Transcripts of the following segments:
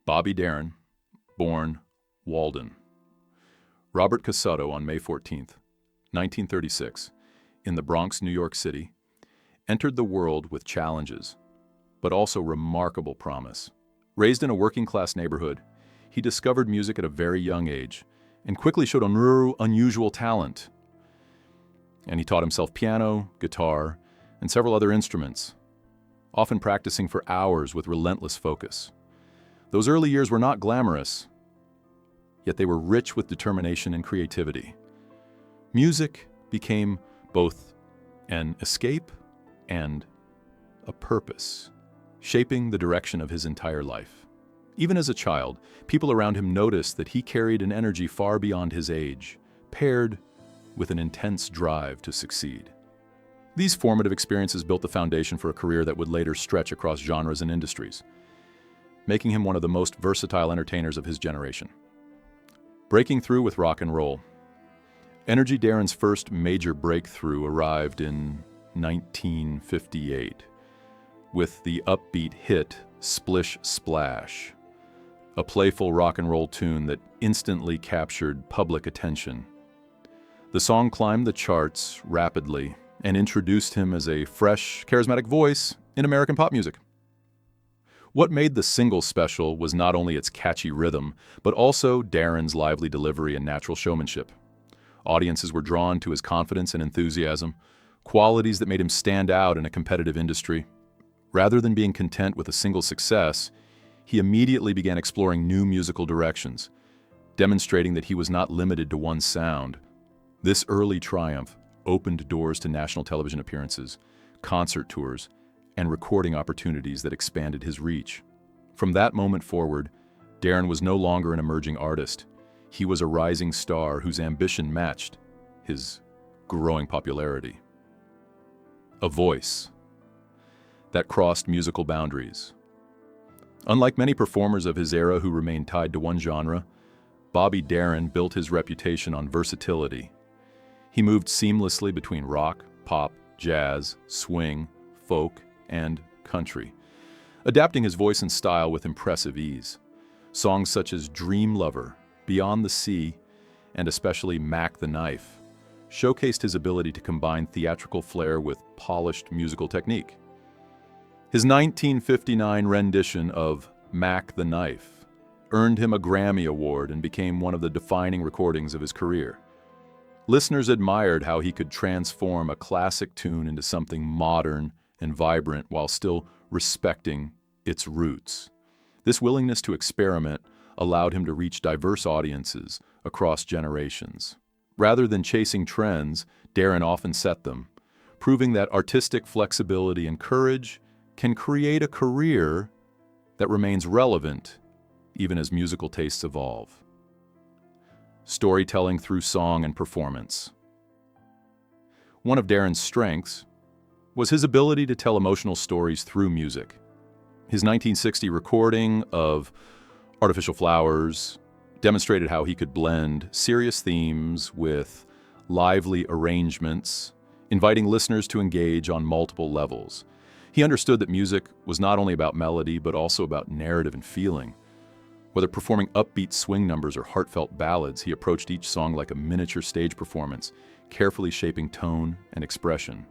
Bobby Darin, born Walden. Robert Casado on May 14, 1936, in the Bronx, New York City, entered the world with challenges, but also remarkable promise. Raised in a working-class neighborhood, he discovered music at a very young age and quickly showed unusual talent. And he taught himself piano, guitar, and several other instruments, often practicing for hours with relentless focus. Those early years were not glamorous, yet they were rich with determination and creativity. Music became both an escape and a purpose, shaping the direction of his entire life. Even as a child, people around him noticed that he carried an energy far beyond his age, paired with an intense drive to succeed. These formative experiences built the foundation for a career that would later stretch across genres and industries, making him one of the most versatile entertainers of his generation. Breaking through with rock and roll. Energy Darin's first major breakthrough arrived in 1958 with the upbeat hit Splish Splash, a playful rock and roll tune that instantly captured public attention. The song climbed the charts rapidly and introduced him as a fresh, charismatic voice in American pop music. What made the single special was not only its catchy rhythm, but also Darin's lively delivery and natural showmanship. Audiences were drawn to his confidence and enthusiasm, qualities that made him stand out in a competitive industry. Rather than being content with a single success, he immediately began exploring new musical directions, demonstrating that he was not limited to one sound. This early triumph opened doors to national television appearances, concert tours, and recording opportunities that expanded his reach. From that moment forward, Darin was no longer an emerging artist. He was a rising star whose ambition matched his growing popularity. A voice that crossed musical boundaries. Unlike many performers of his era who remained tied to one genre, Bobby Darin built his reputation on versatility. He moved seamlessly between rock, pop, jazz, swing, folk, and country, adapting his voice and style with impressive ease. Songs such as Dream Lover, Beyond the Sea, and especially Mac the Knife showcased his ability to combine theatrical flair with polished musical technique. His 1959 rendition of Mac the Knife earned him a Grammy Award and became one of the defining recordings of his career. Listeners admired how he could transform a classic tune into something modern and vibrant while still respecting its roots. This willingness to experiment allowed him to reach diverse audiences across generations. Rather than chasing trends, Darin often set them, proving that artistic flexibility and courage can create a career that remains relevant even as musical tastes evolve. Storytelling through song and performance. One of Darin's strengths was his ability to tell emotional stories through music. His 1960 recording of Artificial Flowers demonstrated how he could blend serious themes with lively arrangements, inviting listeners to engage on multiple levels. He understood that music was not only about melody, but also about narrative and feeling. Whether performing upbeat swing numbers or heartfelt ballads, he approached each song like a miniature stage performance, carefully shaping tone and expression.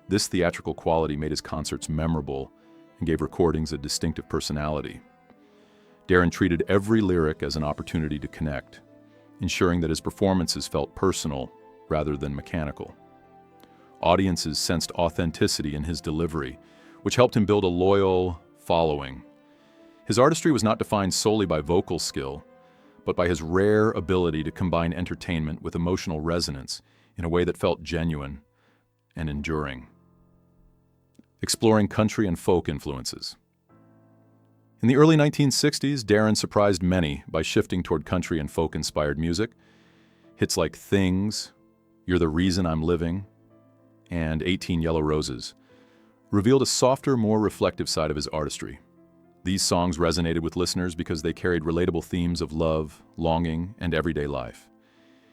This theatrical quality made his concerts memorable and gave recordings a distinctive personality. Darin treated every lyric as an opportunity to connect, ensuring that his performances felt personal rather than mechanical. Audiences sensed authenticity in his delivery, which helped him build a loyal following. His artistry was not defined solely by vocal skill, but by his rare ability to combine entertainment with emotional resonance in a way that felt genuine and enduring. Exploring country and folk influences. In the early 1960s, Darin surprised many by shifting toward country and folk-inspired music. Hits like Things, You're the Reason I'm Living, and 18 Yellow Roses revealed a softer, more reflective side of his artistry. These songs resonated with listeners because they carried relatable themes of love, longing, and everyday life.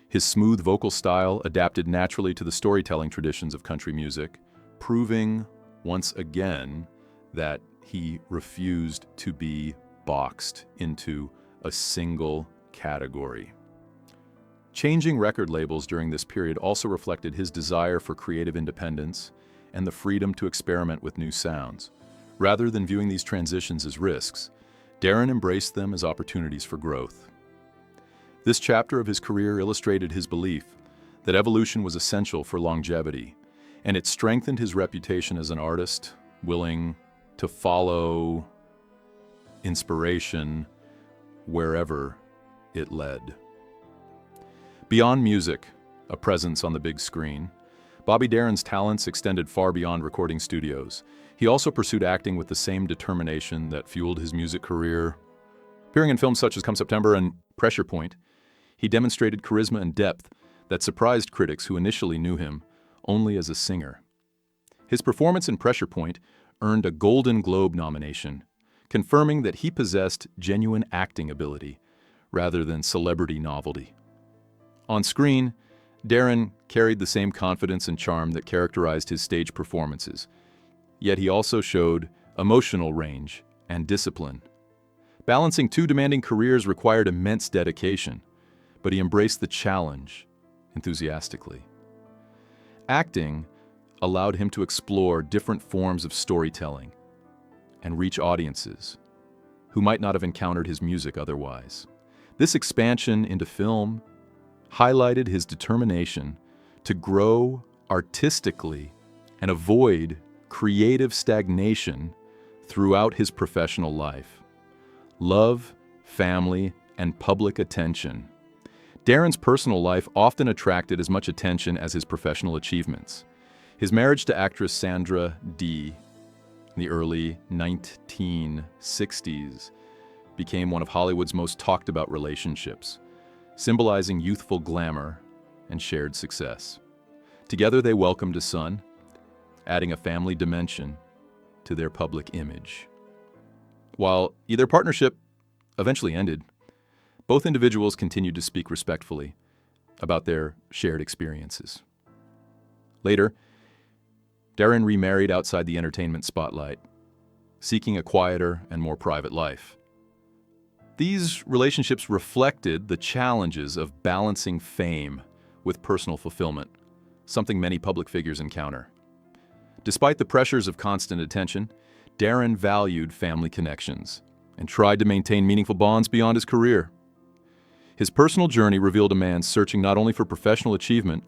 His smooth vocal style adapted naturally to the storytelling traditions of country music, proving once again that he refused to be boxed into a single category. Changing record labels during this period also reflected his desire for creative independence and the freedom to experiment with new sounds. Rather than viewing these transitions as risks, Darin embraced them as opportunities for growth. This chapter of his career illustrated his belief that evolution was essential for longevity, and it strengthened his reputation as an artist willing to follow inspiration wherever it led. Beyond music, a presence on the big screen, Bobby Darin's talents extended far beyond recording studios. He also pursued acting with the same determination that fueled his music career. Appearing in films such as Come September and Pressure Point, he demonstrated charisma and depth that surprised critics who initially knew him only as a singer. His performance in Pressure Point earned a Golden Globe nomination, confirming that he possessed genuine acting ability rather than celebrity novelty. On screen, Darin carried the same confidence and charm that characterized his stage performances, yet he also showed emotional range and discipline. Balancing two demanding careers required immense dedication, but he embraced the challenge enthusiastically. Acting allowed him to explore different forms of storytelling and reach audiences who might not have encountered his music otherwise. This expansion into film highlighted his determination to grow artistically and avoid creative stagnation throughout his professional life. Love, family, and public attention. Darin's personal life often attracted as much attention as his professional achievements. His marriage to actress Sandra Dee in the early 1960s became one of Hollywood's most talked about relationships, symbolizing youthful glamour and shared success. Together they welcomed a son, adding a family dimension to their public image. While their partnership eventually ended, both individuals continued to speak respectfully about their shared experiences. Later, Darin remarried outside the entertainment spotlight, seeking a quieter and more private life. These relationships reflected the challenges of balancing fame with personal fulfillment, something many public figures encounter. Despite the pressures of constant attention, Darin valued family connections and tried to maintain meaningful bonds beyond his career. His personal journey revealed a man searching not only for professional achievement,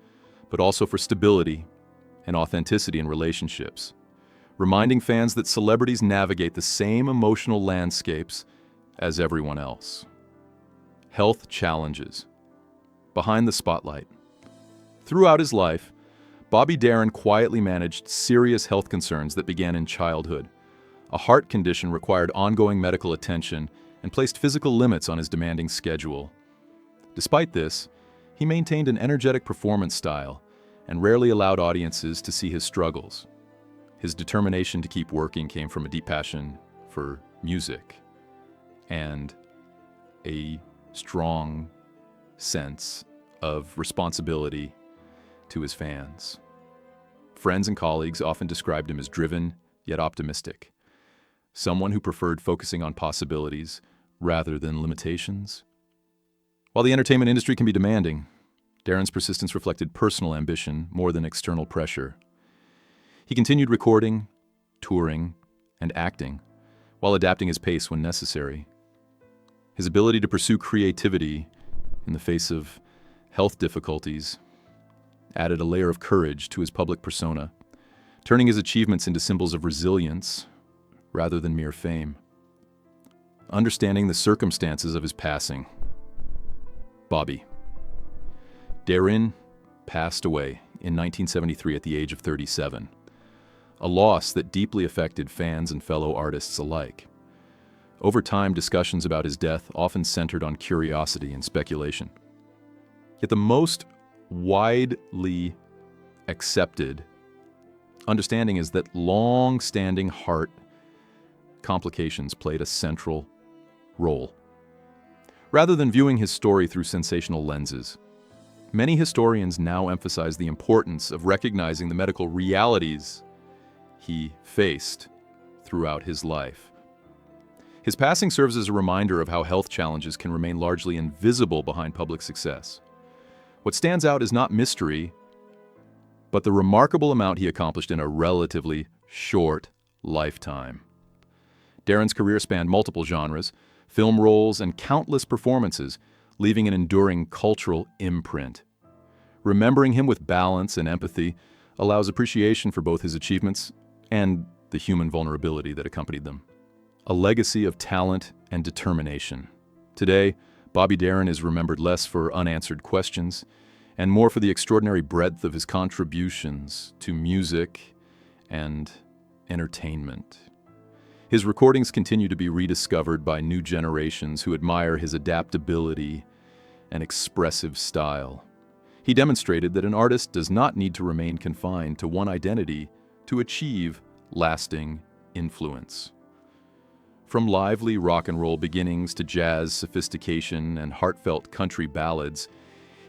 but also for stability and authenticity in relationships, reminding fans that celebrities navigate the same emotional landscapes as everyone else. Health challenges. Behind the spotlight. Throughout his life, Bobby Darin quietly managed serious health concerns that began in childhood. A heart condition required ongoing medical attention and placed physical limits on his demanding schedule. Despite this, he maintained an energetic performance style and rarely allowed audiences to see his struggles. His determination to keep working came from a deep passion for music and a strong sense of responsibility to his fans. Friends and colleagues often described him as driven yet optimistic, someone who preferred focusing on possibilities rather than limitations. While the entertainment industry can be demanding, Darin's persistence reflected personal ambition more than external pressure. He continued recording, touring, and acting, while adapting his pace when necessary. His ability to pursue creativity in the face of health difficulties added a layer of courage to his public persona, turning his achievements into symbols of resilience rather than mere fame. Understanding the circumstances of his passing. Bobby. Darin passed away in 1973 at the age of 37, a loss that deeply affected fans and fellow artists alike. Over time, discussions about his death often centered on curiosity and speculation. Yet the most widely accepted understanding is that long-standing heart complications played a central role. Rather than viewing his story through sensational lenses, many historians now emphasize the importance of recognizing the medical realities he faced throughout his life. His passing serves as a reminder of how health challenges can remain largely invisible behind public success. What stands out is not mystery, but the remarkable amount he accomplished in a relatively short lifetime. Darin's career spanned multiple genres, film roles, and countless performances, leaving an enduring cultural imprint. Remembering him with balance and empathy allows appreciation for both his achievements and the human vulnerability that accompanied them. A legacy of talent and determination. Today, Bobby Darin is remembered less for unanswered questions and more for the extraordinary breadth of his contributions to music and entertainment. His recordings continue to be rediscovered by new generations who admire his adaptability and expressive style. He demonstrated that an artist does not need to remain confined to one identity to achieve lasting influence. From lively rock and roll beginnings to jazz sophistication and heartfelt country ballads,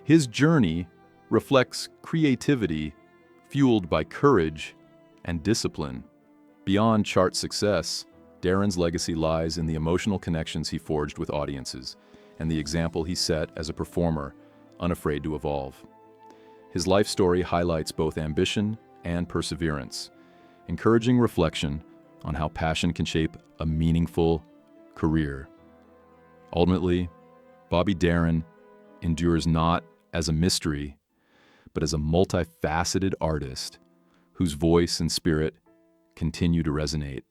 his journey reflects creativity fueled by courage and discipline. Beyond chart success, Darin's legacy lies in the emotional connections he forged with audiences and the example he set as a performer, unafraid to evolve. His life story highlights both ambition and perseverance, encouraging reflection on how passion can shape a meaningful career. Ultimately, Bobby Darin endures not as a mystery, but as a multifaceted artist whose voice and spirit continue to resonate